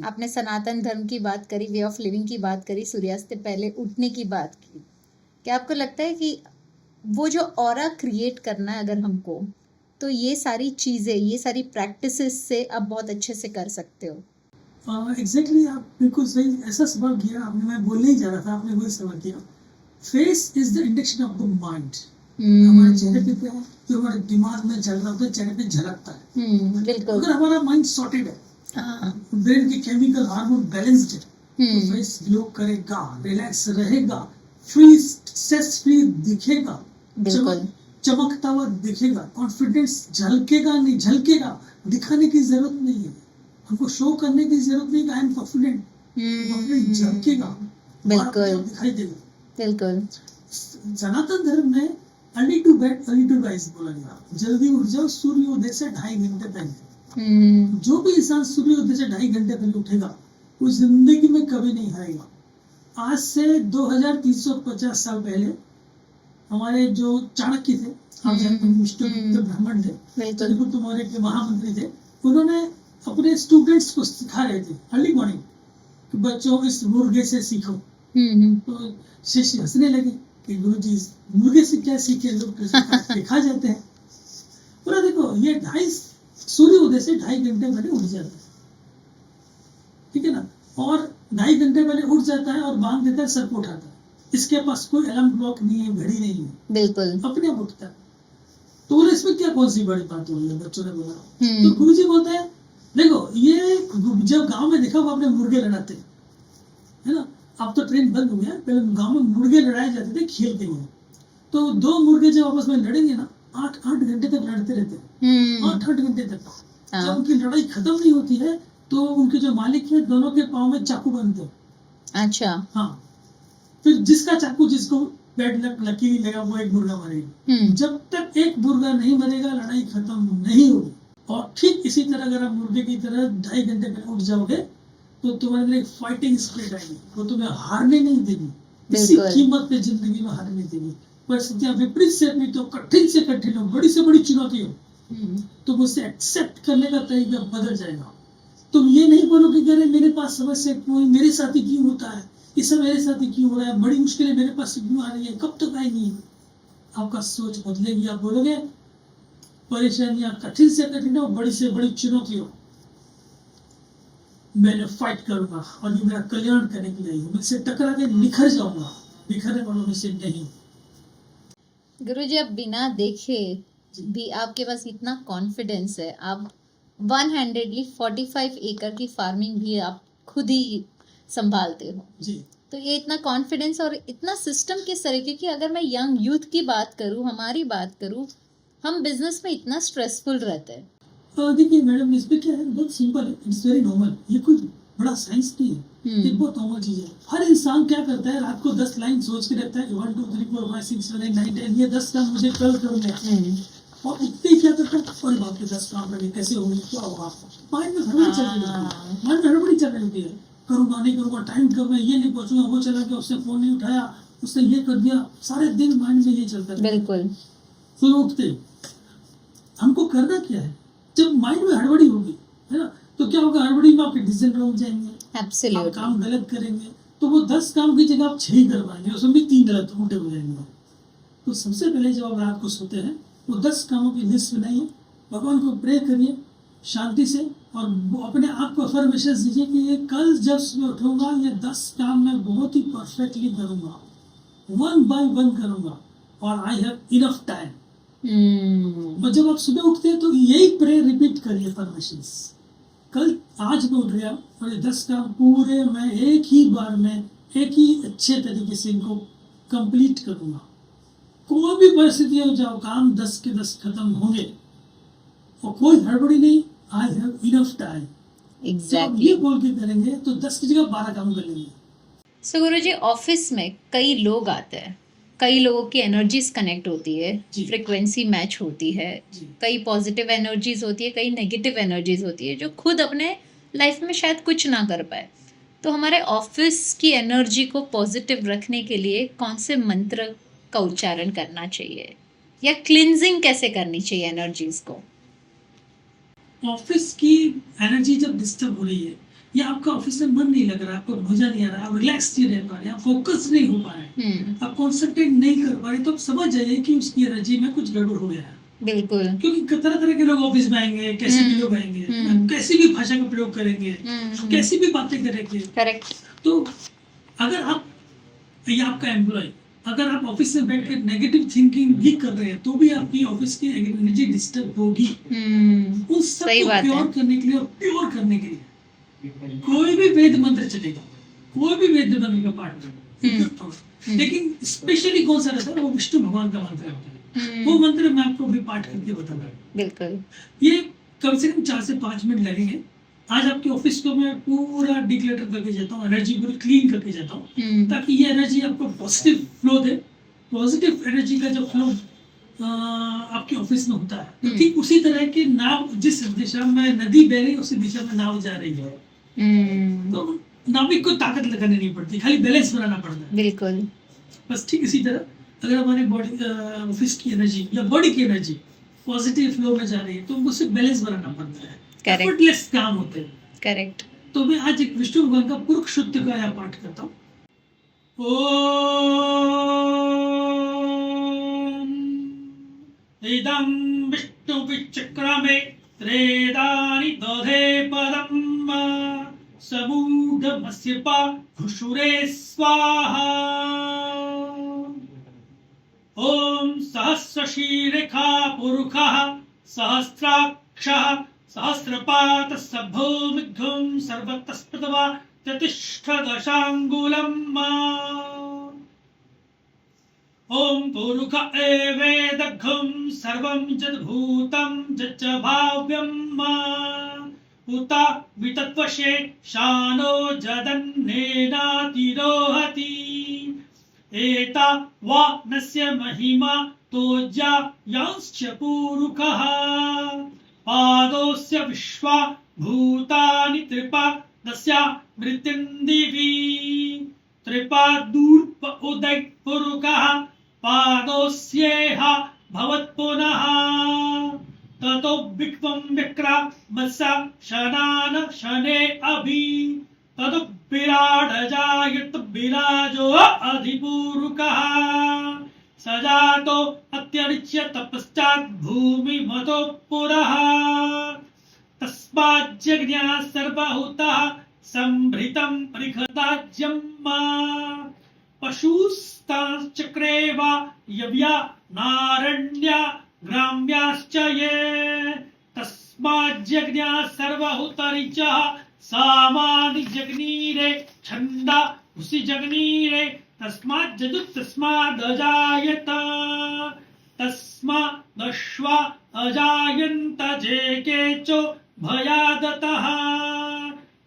आपने सनातन धर्म की बात करी, वे ऑफ लिविंग की बात करी, सूर्यास्त से पहले उठने की बात की। क्या आपको लगता है कि वो जो ऑरा क्रिएट करना है अगर हमको, तो ये सारी चीज़ें, ये सारी प्रैक्टिसेस से आप बहुत अच्छे से कर सकते हो? एग्जैक्टली, आप बिल्कुल सही ऐसा सवाल किया आपने, मैं बोलने ही जा रहा था, आपने वही सवाल किया। Face is the indication of the mind. हमारे चेहरे पे क्या है, जो हमारे दिमाग में चल रहा होता है, चेहरे पे झलकता है। बिल्कुल। अगर हमारा माइंड सॉर्टेड है, ब्रेन के केमिकल हार्मोन बैलेंस्ड है, तो फेस ग्लो करेगा, रिलैक्स रहेगा, फ्री, स्ट्रेस फ्री दिखेगा, चमकता हुआ दिखेगा, कॉन्फिडेंस झलकेगा, नहीं झलकेगा, दिखाने की जरूरत नहीं है, हमको शो करने की जरूरत नहीं, आई एम कॉन्फिडेंट, झलकेगा, बिल्कुल दिखाई देगा। बिल्कुल। सनातन धर्म में early to bed early to rise बोला गया, जल्दी उठ जाओ सूर्योदय से 2.5 घंटे पहले। जो भी इंसान सूर्योदय से 2.5 घंटे पहले उठेगा वो जिंदगी में कभी नहीं हारेगा। आज से 2350 साल पहले हमारे जो चाणक्य थे, विष्णुगुप्त ब्राह्मण थे, चंद्रगुप्त मौर्य के महामंत्री थे, उन्होंने अपने स्टूडेंट्स को सिखा रहे थे अर्ली मॉर्निंग कि बच्चों इस मुर्गे से सीखो। तो शिष्य हंसने लगे कि गुरुजी मुर्गे से क्या सीखे, लोग खा जाते हैं। पूरा देखो, ये सूर्य उदय से 2.5 घंटे पहले उठ जाते हैं, ठीक है ना। और 2.5 घंटे पहले उठ जाता है और बांध देता है, सर को उठाता है। इसके पास कोई अलार्म क्लॉक नहीं है, घड़ी नहीं है, बिल्कुल। अपने आप उठता है। तो बोले इसमें क्या कौन सी बड़ी बात हो रही है, बच्चों ने बोला। हम्म। तो गुरुजी बोलते हैं देखो ये जब गांव में देखा वो आपने मुर्गे लड़ाते है ना, अब तो ट्रेन बंद हो गया, पहले गांव में मुर्गे लड़ाए जाते थे खेल के लिए। तो 2 मुर्गे जब आपस में लड़ेंगे ना 8-8 घंटे तक लड़ते रहते हैं, 8-8 घंटे तक। जब उनकी लड़ाई खत्म नहीं होती है तो उनके जो मालिक है दोनों के पाँव में चाकू बांधते हैं। अच्छा। हाँ, फिर जिसका चाकू जिसको बैड लक लकीली लगा वो एक मुर्गा मरेगा। जब तक एक मुर्गा नहीं मरेगा लड़ाई खत्म नहीं होगी। और ठीक इसी तरह अगर आप मुर्गे की तरह 2.5 घंटे पहले उठ जाओगे तो तुम्हारे अंदर एक फाइटिंग स्पिरिट आएगी, वो तुम्हें हारने नहीं देगी, किसी कीमत पे जिंदगी में हारने नहीं देगी। परिस्थितियां विपरीत से अपनी तो कठिन से कठिन हो, बड़ी से बड़ी चुनौती हो, तो उसे एक्सेप्ट करने का तरीका बदल जाएगा। तुम ये नहीं बोलोगे कि अरे मेरे पास समस्या क्यों, मेरे साथ ही क्यों होता है, ये सब मेरे साथ ही क्यों हो रहा है, बड़ी मुश्किलें मेरे पास क्यों आ रही है, कब तक आएंगी। आपका सोच बदलेगी, आप बोलोगे परेशानियां कठिन से कठिन हो, बड़ी से बड़ी चुनौती हो, मैंने फाइट करूंगा और ये मेरा कल्याण करने के लिए, मैं इससे टकरा के निखर जाऊंगा, बिखरने वालों में से नहीं। गुरुजी अब बिना देखे भी आपके पास इतना कॉन्फिडेंस है, आप 145 एकड़ की फार्मिंग भी आप खुद ही संभालते हो जी। तो ये इतना कॉन्फिडेंस और इतना सिस्टम किस तरीके की, अगर मैं यंग यूथ की बात करूं, हमारी बात करूं, हम बिजनेस में इतना स्ट्रेसफुल रहते हैं। देखिए मैडम इसमें क्या है, बहुत सिंपल है, इट्स वेरी नॉर्मल, ये कोई बड़ा साइंस नहीं है, ये बहुत नॉर्मल चीज है। हर इंसान क्या करता है, रात को 10 लाइन सोच के रखता है 1 2 3 4 5 6 7 8 9 10, ये 10 काम मुझे कल करने हैं, और उतने ही क्या करता है, अरे बाप रे 10 काम करने कैसे होंगे, क्या होगा, माइंड में हड़बड़ी चल रही है, माइंड में हड़बड़ी चल रही है, करूंगा नहीं करूंगा, टाइम कब है, ये नहीं पहुंचूंगा, वो चला गया, उसने फोन नहीं उठाया, उसने ये कर दिया, सारे दिन माइंड में ये चलता है। बिल्कुल। सुबह उठते हमको करना क्या है, जब माइंड में हड़बड़ी होगी है ना, तो क्या होगा, हड़बड़ी में आपके डिसीजन रॉन्ग जाएंगे, आप काम गलत करेंगे, तो वो 10 काम की जगह आप 6 ही कर पाएंगे, उसमें भी 3 गलत उल्टे हो जाएंगे। तो सबसे पहले जब आप रात को सोते हैं वो 10 कामों की लिस्ट बनाइए, भगवान को प्रे करिए शांति से, और अपने आप को अफर्मेशन दीजिए कि ये कल जब सुबह उठूंगा ये 10 काम मैं बहुत ही परफेक्टली करूंगा, 1 by 1 करूंगा, और आई हैव इनफ टाइम। और जब आप सुबह उठते हैं तो यही प्रेयर रिपीट करिए, परमिशंस, कल आज मैं उठ गया और ये 10 काम पूरे मैं एक ही बार में एक ही अच्छे तरीके से इनको कंप्लीट करूंगा। कोई भी परिस्थिति हो जाओ, काम 10 के 10 खत्म होंगे और कोई हड़बड़ी नहीं, I have enough time. Exactly. ये बोल के करेंगे तो 10 की जगह 12 काम कर लेंगे। सो गुरुजी ऑफिस में कई लोग आते हैं, कई लोगों की एनर्जीज कनेक्ट होती है, फ्रिक्वेंसी मैच होती है, कई पॉजिटिव एनर्जीज होती है, कई नेगेटिव एनर्जीज होती है जो खुद अपने लाइफ में शायद कुछ ना कर पाए। तो हमारे ऑफिस की एनर्जी को पॉजिटिव रखने के लिए कौन से मंत्र का उच्चारण करना चाहिए, या क्लिनजिंग कैसे करनी चाहिए एनर्जीज को? ऑफिस की एनर्जी जब डिस्टर्ब हो रही है या आपका ऑफिस में मन नहीं लग रहा, आपको मजा नहीं आ रहा, आप रिलैक्स नहीं रह पा रहे, आप फोकस नहीं हो पा रहे, आप कॉन्सेंट्रेट नहीं कर पा रहे, तो आप समझ जाइए कि उसकी एनर्जी में कुछ गड़बड़ हो गया है। बिल्कुल। क्योंकि तरह तरह के लोग ऑफिस में आएंगे, कैसे भी लोग आएंगे, कैसी भी भाषा का प्रयोग करेंगे, कैसी भी बातें करेंगे। करेक्ट। तो अगर आप या आपका एम्प्लॉय अगर आप ऑफिस में बैठ कर नेगेटिव थिंकिंग भी कर रहे हैं तो भी आपकी ऑफिस की एनर्जी डिस्टर्ब होगी। उन सब को प्योर करने के लिए और प्योर करने के लिए कोई भी वेद मंत्र चलेगा, कोई भी वेद मंत्र का पाठ, लेकिन स्पेशली कौन सा रहता है, वो विष्णु भगवान का मंत्र होता है। वो मंत्र मैं आपको भी पाठ करके बताऊंगा। बिल्कुल। ये कम से कम 4 से 5 मिनट लगेंगे। आज आपके ऑफिस को मैं पूरा डिक्लेटर करके जाता हूँ, एनर्जी पूरी क्लीन करके जाता हूँ, ताकि ये एनर्जी आपको पॉजिटिव फ्लो दे। पॉजिटिव एनर्जी का जो फ्लो आपके ऑफिस में होता है, तो ठीक उसी तरह की नाव जिस दिशा में नदी बह रही है उसी दिशा में नाव जा रही है। तो नाविक को ताकत लगानी नहीं पड़ती, खाली बैलेंस बनाना पड़ता है। बिल्कुल। बस ठीक इसी तरह अगर हमारे बॉडी ऑफिस की एनर्जी या बॉडी की एनर्जी पॉजिटिव फ्लो में जा रही है तो उसे बैलेंस बनाना पड़ता है। एफर्टलेस काम होते हैं। करेक्ट। तो मैं आज एक विष्णु भगवान का पुरुष शुद्ध का यहाँ पाठ करता हूँ। ओम इदं विष्णु विचक्रमे त्रेदानि दधे पदम समूढ़ मस्यपा घुषुरे स्वाहा। ओम सहस्रशीरेखा पुरुषः सहस्राक्षः सहस्रपात सभूमिघ्नं सर्वतस्पृतवा चतुष्टदशाङ्गुलम्। ओम पुरुष एवेदघ्नं सर्वं यद्भूतं यच्च भाव्यम्। उता वितत्वशे शानो जदन्नेनातिरोहति। एता वा नस्य महिमा तोज्या यांश्च पुरुषः। पादोस्य विश्वा भूतानि त्रिपा दस्या मृत्युंदिवि। त्रिपादूर्प उदय पुरुषः पादोस्येह भवत्पुनः। ततो विक्वं विक्रामस्य शनान शने अभि। ततो विराडजायत विराजो अधिपुरुषः। सजातो अत्यरिच्य तपश्चात् भूमिमतो पुरः। तस्माज्जज्ञा सर्वभूतः संभृतं परिखदाज्यम्। पशुस्ताश्चक्रे वा यव्या नारण्या ग्राम्याश्च ये। तस्माज्जज्ञा सर्वभूतरिचः सामानि जग्नीरे छन्दा उसी जग्नीरे। तस्मादजायत तस्मादश्वा अजायन्त जे केचो भयादतः।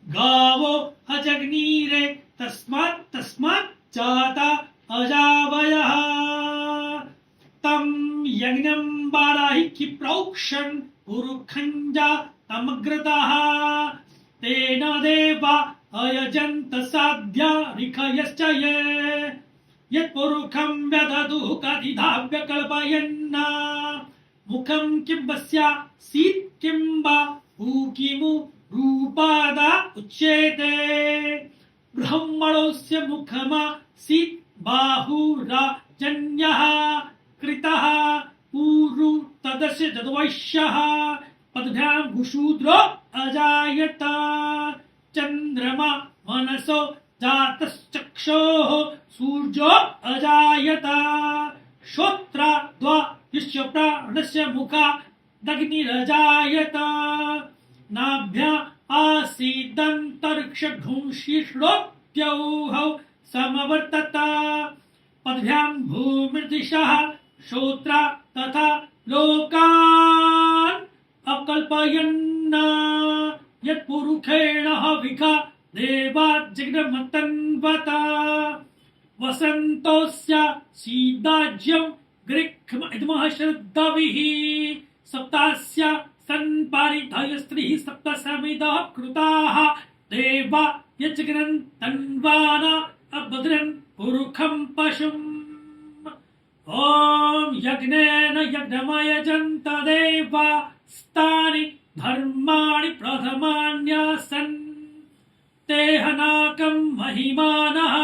गावो अजग्नीरे तस्मात् जाता अजावयः। तं यज्ञं बाराहि प्रोक्षन् पुरुखञ्जा तमग्रतः। तेन देवा अयजन्त साध्या ऋषयश्च ये। यत्पुरुषं व्यदधुः कथिधाव्य कल्पयन्। मुखं किं वस्यासीत् किं वा किमु रूपादा उच्यते। ब्रह्मणोऽस्य मुखमासीत् बाहुराजन्यः कृतः। पूर्वं तदस्य जद्वैश्यः पद्भ्यां भूशूद्रो अजायत। चन्द्रमा मनसो जातश्चक्षोः सूर्यो अजायत। श्रोत्रा द्वा यस्य प्राणस्य मुखादग्निरजायत। नाभ्या आसीदन्तरिक्षघुंषिश्रोत्यौः समवर्तत। पद्भ्यां भूमिर्दिशः श्रोत्रा तथा लोकान् अकल्पयन्। यत्पुरुषेण हविषा देवा जग्रमतन्वत। वसन्तोऽस्य सीदाज्यं गृह्मः श्रद्धविः। सप्तास्य सन्पारिधय स्त्रीः सप्तसमिदः कृताः। देवा यजग्रन् तन्वाना अभद्रन् पुरुषं पशुम्। ॐ यज्ञेन यज्ञमयजन्त देवा स्तानि धर्माणि प्रथमान्यासन्। ते हनाकं महिमानः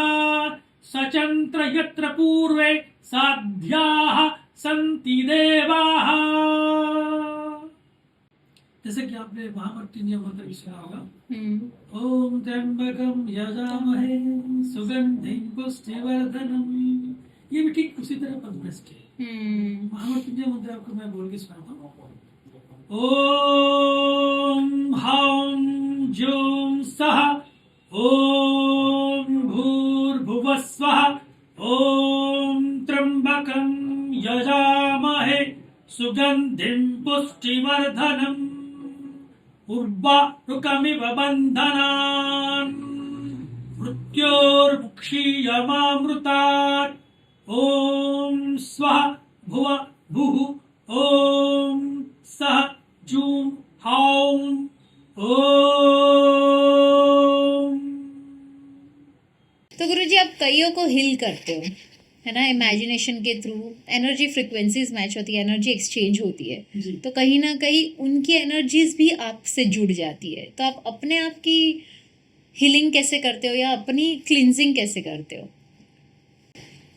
सचन्त्र यत्र पूर्वे साध्याः सन्ति देवाः। जैसे कि आपने महामृत्युंजय मंत्र भी सुना होगा। ओम त्र्यंबकं यजामहे सुगंधिं पुष्टिवर्धनम्। ये भी ठीक उसी तरह पद्मस्थ है। महामृत्युंजय मंत्र आपको मैं बोल के सुनाता हूँ। ओम हौं जूं सः ओम भूर्भुवः स्वः। ओम त्र्यंबकं यजामहे सुगंधिं पुष्टिवर्धनम्। उर्वारुकमिव बन्धनान् मृत्योर्मुक्षीयमामृतात्। ओम स्वः भुव भुः। ओम सः जूं हौं। ओम। तो गुरुजी आप कईयों को हिल करते हो, है ना, इमेजिनेशन के थ्रू। एनर्जी फ्रिक्वेंसीज मैच होती है, एनर्जी एक्सचेंज होती है, तो कहीं ना कहीं उनकी एनर्जीज भी आपसे जुड़ जाती है। तो आप अपने आप की हीलिंग कैसे करते हो या अपनी क्लिनजिंग कैसे करते हो?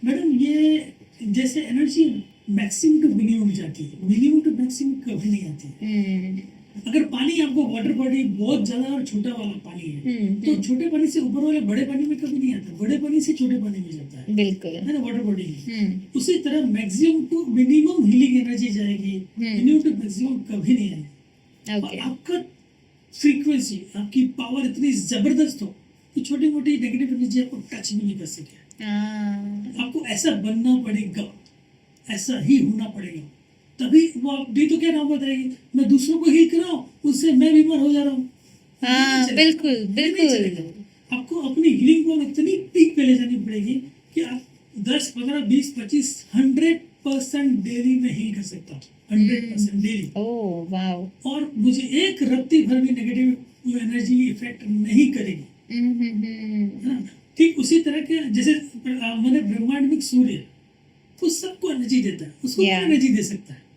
मैडम ये जैसे एनर्जी मैक्सिमम टू मिनिमम जाती है, मिनिमम टू मैक्सिमम कभी नहीं आती है। अगर पानी आपको वाटर बॉडी बहुत ज्यादा और छोटा वाला पानी है तो छोटे पानी से ऊपर वाले बड़े पानी में कभी नहीं आता, बड़े पानी से छोटे पानी में जाता बिल्कुल है ना वाटर बॉडी में। उसी तरह maximum to minimum healing energy जाएगी, मिनिमम टू मैक्सिमम कभी नहीं आएगी। और आपका फ्रीक्वेंसी, आपकी पावर इतनी जबरदस्त हो कि छोटी मोटी नेगेटिव एनर्जी आपको टच भी नहीं कर सके। आपको ऐसा बनना पड़ेगा, ऐसा ही होना पड़ेगा, तभी वो आप नहीं तो क्या नाम बताएगी, मैं दूसरों को हील कर रहा हूँ, उससे मैं बीमार हो जा रहा हूँ। बिल्कुल बिल्कुल। आपको अपनी हीलिंग को इतनी पीक पे ले जानी पड़ेगी कि आप 10, 15, 20, 25, 100% डेली में हील कर सकता हूँ, 100% डेली। Oh wow. और मुझे एक रत्ती भर भी नेगेटिव एनर्जी इफेक्ट नहीं करेगी, है ना। ठीक उसी तरह के जैसे मैंने ब्रह्मांड में सूर्य वो सबको एनर्जी देता है, उसको एनर्जी दे सकता है।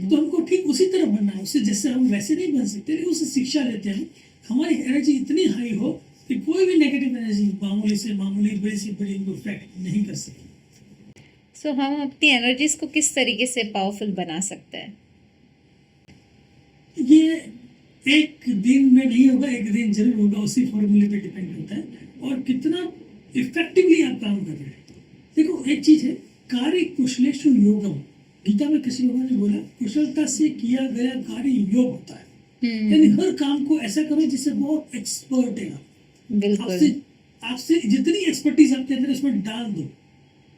तो हमको ठीक उसी तरह बनना है, उससे जैसे हम वैसे नहीं बन सकते, उससे शिक्षा लेते हैं हमारी एनर्जी इतनी हाई हो कि कोई भी नेगेटिव एनर्जी मामूली से मामूली, बड़ी से बड़ी इफेक्ट नहीं कर सके। सो हम अपनी एनर्जीज को किस तरीके से पावरफुल बना सकते हैं? ये एक दिन में नहीं होगा, एक दिन जरूर होगा, उसी फॉर्मूले पे डिपेंड करता है और कितना इफेक्टिवली आप काम कर रहे हैं। देखो एक चीज है, कार्य कुशलेषु योगम, गीता में किसी लोगों ने बोला कुशलता से किया गया कार्य योग होता है। यानी हर काम को ऐसा करो जिससे बहुत एक्सपर्ट है आप। आपसे जितनी एक्सपर्टीज आपके अंदर उसमें डाल दो,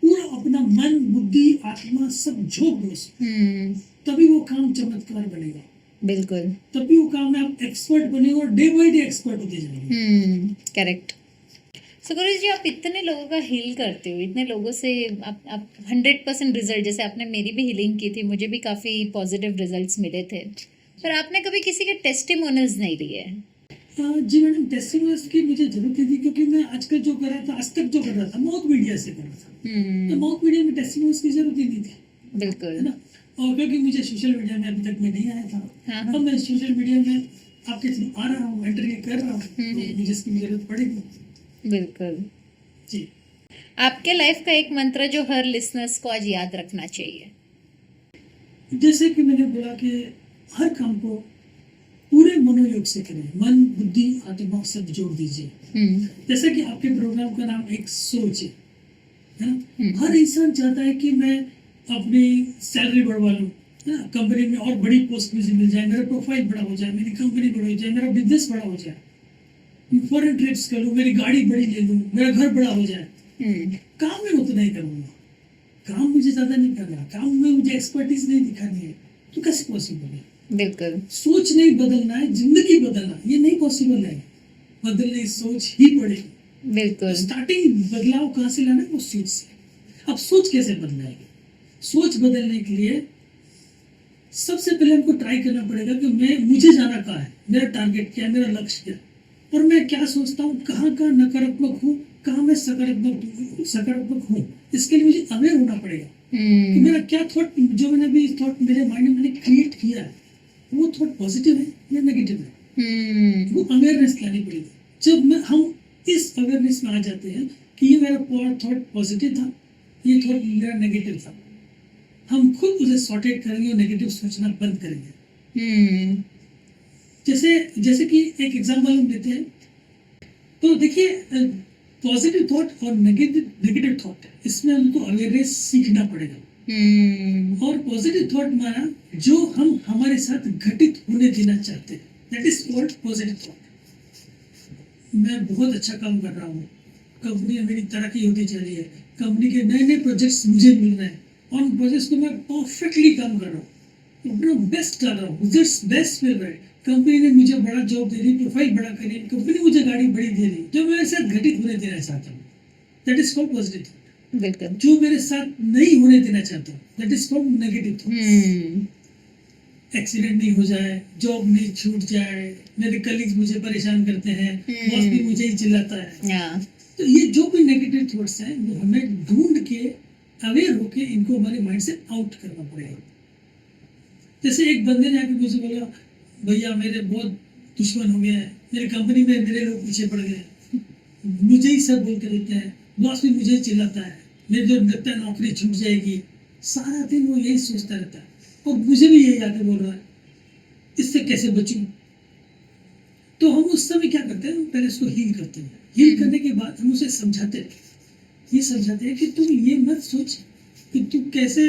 पूरा अपना मन, बुद्धि, आत्मा सब झोंक दो उसमें, तभी वो काम चमत्कार बनेगा। बिल्कुल, तभी वो काम में आप एक्सपर्ट बनेगा और डे बाय डे एक्सपर्ट होते जाएंगे। करेक्ट। सो गुरु जी, आप इतने लोगों का हील करते हो, इतने लोगों से आप 100% रिजल्ट, जैसे आपने मेरी भी हीलिंग की थी, मुझे भी काफ़ी पॉजिटिव रिजल्ट्स मिले थे, पर आपने कभी किसी के टेस्टिमोनियल्स नहीं लिए? जी मैडम, टेस्टिमोनियल्स की मुझे जरूरत थी क्योंकि मैं आजकल जो कर रहा था, आज तक जो कर रहा था माउथ मीडिया से कर रहा था, तो माउथ मीडिया में टेस्टिमोनियल्स की जरूरत ही नहीं थी। बिल्कुल, है ना। और क्योंकि मुझे सोशल मीडिया में अभी तक मैं नहीं आया था, अब मैं सोशल मीडिया में आपके थ्रू आ रहा हूँ, एंट्री कर रहा हूँ, तो मुझे इसकी जरूरत पड़ेगी। बिल्कुल जी। आपके लाइफ का एक मंत्र जो हर लिसनर्स को आज याद रखना चाहिए? जैसे कि मैंने बोला कि हर काम को पूरे मनोयोग से करें, मन, बुद्धि, आत्मा सब जोड़ दीजिए। जैसे कि आपके प्रोग्राम का नाम एक सोच है ना। हर इंसान चाहता है कि मैं अपनी सैलरी बढ़वा लूँ, है ना, कंपनी में और बड़ी पोस्ट मुझे मिल जाए, मेरा प्रोफाइल बड़ा हो जाए, मेरी कंपनी बड़ी हो जाए, मेरा बिजनेस बड़ा हो जाए, फॉरेन ट्रिप्स कर लूँ, मेरी गाड़ी बड़ी ले लूँ, मेरा घर बड़ा हो जाए। काम में उतना ही करूँगा, काम मुझे ज्यादा नहीं करना, काम में मुझे एक्सपर्टीज नहीं दिखानी है, तो कैसे पॉसिबल है? बिल्कुल, सोच नहीं बदलना है, जिंदगी बदलना, ये नहीं पॉसिबल है, बदलने सोच ही पड़ेगी। बिल्कुल। स्टार्टिंग बदलाव कहाँ से लाना है? वो सोच से। अब सोच कैसे बदलाएगी? सोच बदलने के लिए सबसे पहले हमको ट्राई करना पड़ेगा कि मुझे जाना कहाँ है, मेरा टारगेट क्या है, मेरा लक्ष्य क्या है, और मैं क्या सोचता हूँ, कहाँ कहाँ नकारात्मक हूँ, कहाँ मैं सकारात्मक हूँ। इसके लिए मुझे अवेयर होना पड़ेगा कि मेरा क्या थॉट, जो मैंने भी थॉट मेरे माइंड में मैंने क्रिएट किया है, वो थॉट पॉजिटिव है या नेगेटिव है। वो अवेयरनेस लानी पड़ेगी। जब हम इस अवेयरनेस में आ जाते हैं कि ये मेरा थॉट पॉजिटिव था, ये थॉट मेरा नेगेटिव था, हम खुद उसे सॉर्टेड करेंगे और नेगेटिव सोचना बंद करेंगे। जैसे कि एक एग्जांपल हम देते हैं, तो देखिए पॉजिटिव थॉट और नेगेटिव थॉट, इसमें हमको अवेयरनेस सीखना पड़ेगा। और पॉजिटिव थॉट माना जो हम हमारे साथ घटित होने देना चाहते हैं, that is called positive thought. मैं बहुत अच्छा काम कर रहा हूँ, कंपनी में मेरी तरक्की होती जा रही है, कंपनी के नए नए प्रोजेक्ट्स मुझे मिल रहे हैं, और उन प्रोजेक्ट्स को मैं परफेक्टली काम कर रहा हूँ, अपना बेस्ट डाल रहा हूँ, रिजल्ट्स बेस्ट मिल रहे हैं, कंपनी ने मुझे बड़ा जॉब दे दी, प्रोफाइल बड़ा करी, कंपनी मुझे गाड़ी बड़ी दे दी, जो मेरे साथ घटित होने देना चाहता हूँ, that is called positive thought. बिल्कुल। जो मेरे साथ नहीं होने देना चाहता हूँ, that is called negative thought. Accident नहीं हो जाए, जॉब नहीं छूट जाए, मेरे कलीग्स मुझे परेशान करते हैं, बॉस भी मुझे ही चिल्लाता है। तो ये जो भी नेगेटिव थॉट्स हैं, वो हमें ढूंढ के अवेयर होके इनको हमारे माइंड से आउट करना पड़ेगा। जैसे एक बंदे ने आके मुझे बोला, भैया मेरे बहुत दुश्मन हो गया है, मेरी कंपनी में मेरे लोग पीछे पड़ गए, मुझे ही सब बोलते रहते हैं, बॉस भी मुझे चिल्लाता है, मेरी जो लगता है नौकरी छूट जाएगी, सारा दिन वो यही सोचता रहता है, और मुझे भी यही आके बोल रहा है। इससे कैसे बचूं? तो हम उस समय क्या करते हैं, पहले उसको हील करते हैं। हील करने के बाद हम उसे समझाते हैं, ये समझाते हैं कि तुम ये मत सोच कि तू कैसे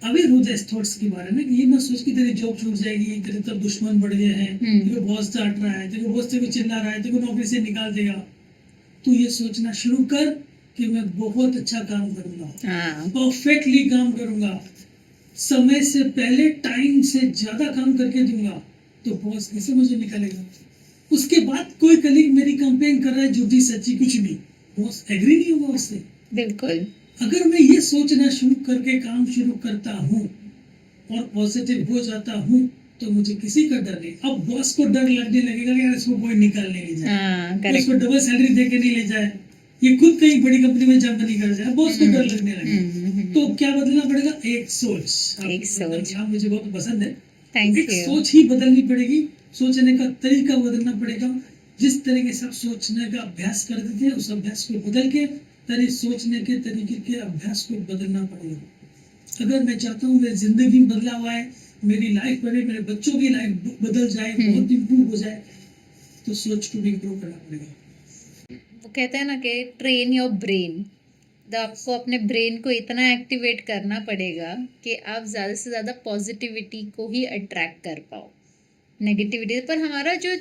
अवेयर हो जाए इस थॉट्स के बारे में, कि ये मत सोच कि तेरी जॉब छूट जाएगी, तेरे तब दुश्मन बढ़ गए हैं, तेरे बॉस डांट रहा है, तेरे बॉस तेरे को चिल्ला रहा है, तेरे को नौकरी से निकाल देगा। तू ये सोचना शुरू कर कि मैं बहुत अच्छा काम करूंगा, परफेक्टली काम करूंगा, समय से पहले टाइम से ज्यादा काम करके दूंगा, तो बॉस कैसे मुझे निकालेगा? उसके बाद कोई कलीग मेरी कंप्लेन कर रहा है झूठी सच्ची कुछ भी, बॉस एग्री नहीं होगा उससे। बिल्कुल। अगर मैं ये सोचना शुरू करके काम शुरू करता हूँ और पॉजिटिव हो जाता हूँ, तो मुझे किसी का डर नहीं। अब बॉस को डर लगने लगेगा कि यार इसको कोई निकालने ले जाए, इसको डबल सैलरी दे के नहीं ले जाए, ये खुद कहीं बड़ी कंपनी में जंप नहीं कर जाए, बॉस को डर लगने लगे। तो क्या बदलना पड़ेगा? एक सोच। एक सोच। मुझे बहुत पसंद है। थैंक एक यू। सोच ही बदलनी पड़ेगी, सोचने का तरीका बदलना पड़ेगा। जिस तरीके से आप सोचने का अभ्यास करते थे, उस अभ्यास को बदल के तेरे सोचने के तरीके के अभ्यास को बदलना पड़ेगा। अगर मैं चाहता हूँ मेरी जिंदगी में बदलाव आए, मेरी लाइफ बने, मेरे बच्चों की लाइफ बदल जाए, बहुत इम्प्रूव हो जाए, तो सोच को भी इम्प्रूव करना पड़ेगा। वो कहते हैं ना कि ट्रेन योर ब्रेन, तो आपको अपने ब्रेन को इतना एक्टिवेट करना पड़ेगा कि आप ज़्यादा से ज़्यादा पॉजिटिविटी को ही अट्रैक्ट कर पाओ, नेगेटिविटी पर। हमारा जो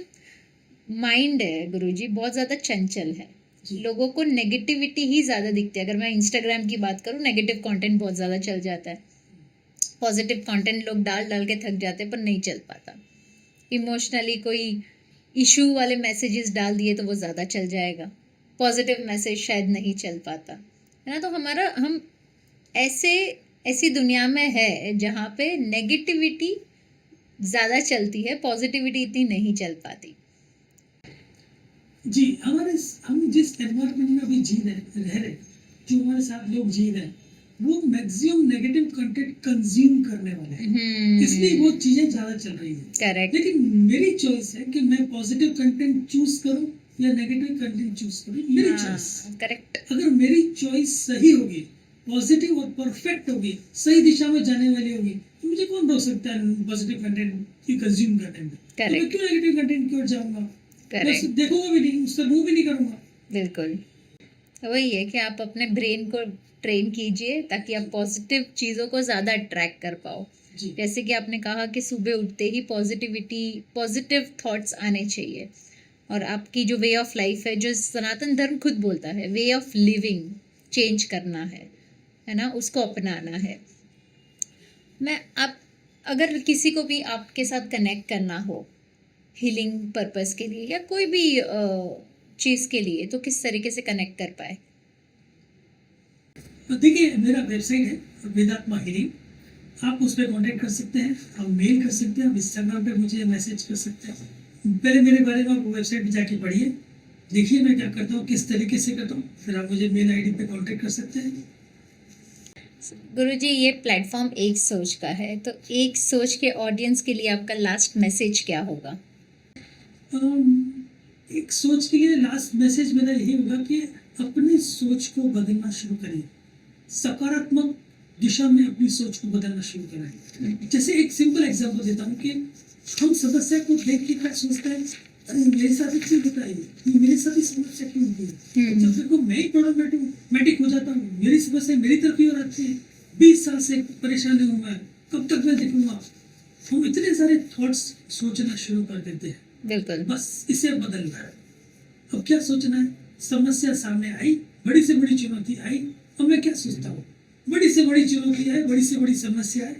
माइंड है गुरुजी बहुत ज़्यादा चंचल है, लोगों को नेगेटिविटी ही ज़्यादा दिखती है। अगर मैं इंस्टाग्राम की बात करूँ, नेगेटिव कंटेंट बहुत ज़्यादा चल जाता है, पॉजिटिव कंटेंट लोग डाल डाल के थक जाते हैं पर नहीं चल पाता। इमोशनली कोई इशू वाले मैसेजेस डाल दिए तो वो ज़्यादा चल जाएगा, पॉजिटिव मैसेज शायद नहीं चल पाता, है ना। तो हम ऐसी दुनिया में है जहाँ पे नेगेटिविटी ज़्यादा चलती है, पॉजिटिविटी इतनी नहीं चल पाती। जी, हम जिस एनवायरनमेंट में अभी रह रहे, जो हमारे साथ लोग जी रहे हैं, वो मैक्सिमम नेगेटिव कंटेंट कंज्यूम करने वाले हैं, इसलिए वो चीजें ज्यादा चल रही है। करेक्ट। लेकिन मेरी चॉइस है कि मैं पॉजिटिव कंटेंट चूज करूं या नेगेटिव कंटेंट चूज करूं, मेरी चॉइस। करेक्ट। अगर मेरी चॉइस सही होगी, पॉजिटिव और परफेक्ट होगी, सही दिशा में जाने वाली होगी, तो मुझे कौन रोक सकता है पॉजिटिव कंटेंट की कंज्यूम करने में? तो मैं क्यों नेगेटिव कंटेंट की ओर जाऊंगा? करेक्ट। देखूंगा भी नहीं, उससे मूव भी नहीं करूंगा। बिल्कुल वही है कि आप अपने ब्रेन को ट्रेन कीजिए ताकि आप पॉजिटिव चीज़ों को ज़्यादा अट्रैक्ट कर पाओ। जैसे कि आपने कहा कि सुबह उठते ही पॉजिटिव थॉट्स आने चाहिए, और आपकी जो वे ऑफ लाइफ है, जो सनातन धर्म खुद बोलता है, वे ऑफ लिविंग चेंज करना है ना, उसको अपनाना है। अगर किसी को भी आपके साथ कनेक्ट करना हो हीलिंग पर्पस के लिए या कोई भी चीज़ के लिए, तो किस तरीके से कनेक्ट कर पाए? देखिए, मेरा वेबसाइट है वेदात्मा हीलिंग, आप उस पर कॉन्टेक्ट कर सकते हैं, आप मेल कर सकते हैं, आप इंस्टाग्राम पे मुझे मैसेज कर सकते हैं। पहले मेरे बारे में आप वेबसाइट पे जाके पढ़िए, देखिए मैं क्या करता हूँ, किस तरीके से करता हूँ, फिर आप मुझे मेल आईडी पे कॉन्टेक्ट कर सकते हैं। गुरुजी, ये प्लेटफॉर्म एक सोच का है, तो एक सोच के ऑडियंस के लिए आपका लास्ट मैसेज क्या होगा? एक सोच के लिए लास्ट मैसेज मेरा यही होगा कि अपनी सोच को बदलना शुरू करें, सकारात्मक दिशा में अपनी सोच को बदलना शुरू करें। जैसे एक सिंपल एग्जांपल देता हूँ कि हम समस्या को देख के क्या सोचते हैं, अरे मेरे साथ क्यों होता है, ये मेरे साथ ही समस्या क्यों होती है। जब देखो मैं ही प्रॉब्लमेटिक हो जाता हूँ, मेरी समस्या मेरी तरफ ही और आती है, 20 साल से परेशान हूँ मैं, कब तक मैं देखूंगा। हम इतने सारे थॉट्स सोचना शुरू कर देते हैं। बिल्कुल। बस इसे बदलना है। अब क्या सोचना है? समस्या सामने आई, बड़ी से बड़ी चुनौती आई, अब मैं क्या सोचता हूँ, बड़ी से बड़ी चुनौती है, बड़ी से बड़ी समस्या है,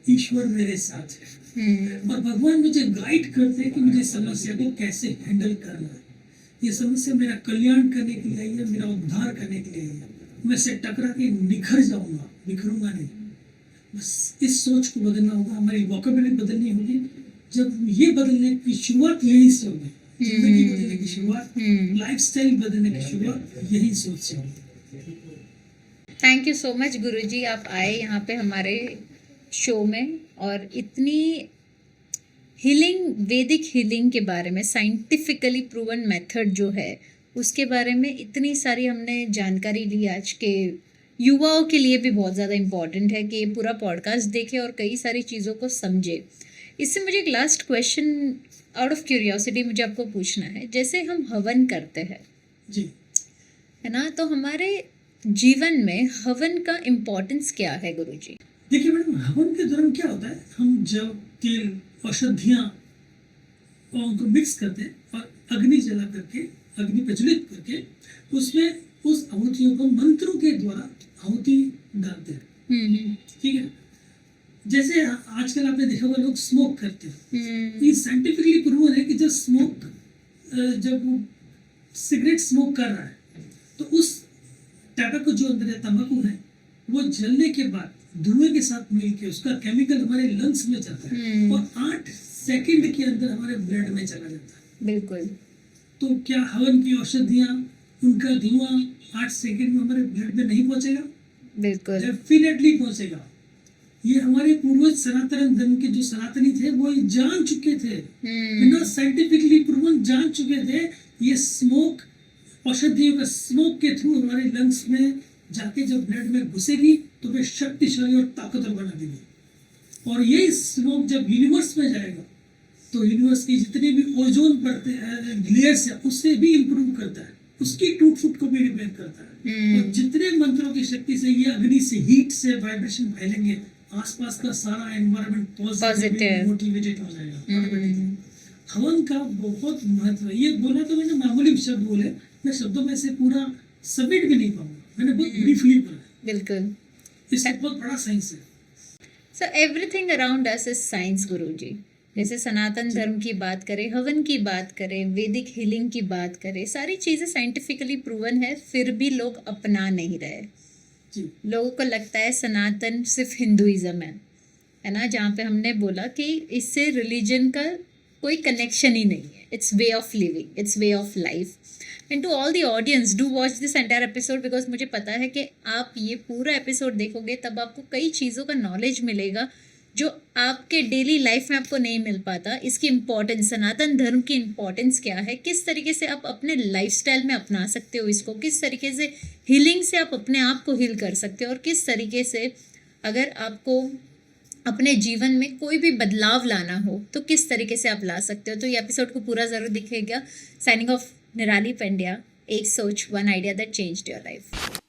ईश्वर मेरे साथ है और भगवान मुझे गाइड करते हैं कि मुझे समस्या को कैसे हैंडल करना है। ये समस्या मेरा कल्याण करने के लिए आई है, मेरा उद्धार करने के लिए आई है। मैं इससे टकरा के निखर जाऊंगा, बिखरूंगा नहीं। बस इस सोच को बदलना होगा, हमारी वोकैबुलरी बदलनी होगी। जब ये बदलने की शुरुआत यही से होगी, जिंदगी बदलने की शुरुआत, लाइफस्टाइल बदलने की शुरुआत यही सोच से होगी। थैंक यू सो मच गुरुजी, आप आए यहाँ पे हमारे शो में और इतनी हीलिंग, वैदिक हीलिंग के बारे में, साइंटिफिकली प्रूवन मेथड जो है उसके बारे में इतनी सारी हमने जानकारी ली। आज के युवाओं के लिए भी बहुत ज़्यादा इम्पॉर्टेंट है कि ये पूरा पॉडकास्ट देखे और कई सारी चीज़ों को समझे। इससे मुझे एक last question out of curiosity मुझे आपको पूछना है, जैसे हम हवन करते हैं जी है ना, तो हमारे जीवन में हवन का इम्पोर्टेंस क्या है गुरुजी? देखिए मैडम, हवन के दौरान क्या होता है, हम जब तेल औषधियाँ उनको मिक्स करते हैं और अग्नि जला करके, अग्नि प्रज्वलित करके उसमें उस आहुतियों को मंत्रों के द्वारा आहुति डालते हैं। ठीक है, जैसे आजकल आपने देखा होगा लोग स्मोक करते हैं। ये साइंटिफिकली प्रूवन है कि जब जब सिगरेट स्मोक कर रहा है तो उस टैबेको जो अंदर है, तंबाकू है, वो जलने के बाद धुएं के साथ मिलके उसका केमिकल हमारे लंग्स में जाता है और 8 सेकंड के अंदर हमारे ब्लड में चला जाता है। बिल्कुल। तो क्या हवन की औषधियाँ, उनका धुआं 8 सेकंड में हमारे ब्लड में नहीं पहुंचेगा? बिल्कुल डेफिनेटली पहुंचेगा। ये हमारे पूर्वज सनातन धर्म के जो सनातनी थे वो ये जान चुके थे, बिना साइंटिफिकली प्रूवन जान चुके थे। ये स्मोक, औषधियों का स्मोक के थ्रू हमारे लंग्स में जाके जब ब्लड में घुसेगी तो वे शक्तिशाली और ताकतवर बना देगी। और ये स्मोक जब यूनिवर्स में जाएगा तो यूनिवर्स की जितने भी ओजोन परते लेयर्स है उससे भी इम्प्रूव करता है, उसकी टूट फूट को भी रिपेयर करता है। और जितने मंत्रों की शक्ति से ये अग्नि से, हीट से वाइब्रेशन फैलेंगे, आसपास का सारा एनवायरनमेंट पॉजिटिव मोटिवेटेड हो जाएगा। हवन का बहुत महत्व है। ये बोला तो मैंने मामूली शब्द बोले, मैं शब्दों में से पूरा समेट भी नहीं पाऊंगा, मैंने बहुत ब्रीफली बोला। बिल्कुल, इससे बहुत बड़ा साइंस है। So everything around us is science Guruji. जैसे सनातन धर्म की बात करें, हवन की बात करें, वैदिक हीलिंग की बात करें, सारी चीज़ें साइंटिफिकली प्रूवन है, फिर भी लोग अपना नहीं रहे। जी। लोगों को लगता है सनातन सिर्फ हिंदुइज्म है ना, जहाँ पे हमने बोला कि इससे रिलीजन का कोई कनेक्शन ही नहीं है। It's way of living, it's way of life. And to all the audience, do watch this entire episode, because मुझे पता है कि आप ये पूरा एपिसोड देखोगे तब आपको कई चीज़ों का नॉलेज मिलेगा जो आपके डेली लाइफ में आपको नहीं मिल पाता। इसकी इम्पोर्टेंस, सनातन धर्म की इम्पोर्टेंस क्या है, किस तरीके से आप अपने लाइफस्टाइल में अपना सकते हो इसको, किस तरीके से हीलिंग से आप अपने आप को हील कर सकते हो, और किस तरीके से अगर आपको अपने जीवन में कोई भी बदलाव लाना हो तो किस तरीके से आप ला सकते हो। तो ये एपिसोड को पूरा ज़रूर दिखेगा। साइनिंग ऑफ, निराली पंड्या, एक सोच, one idea that changed your life.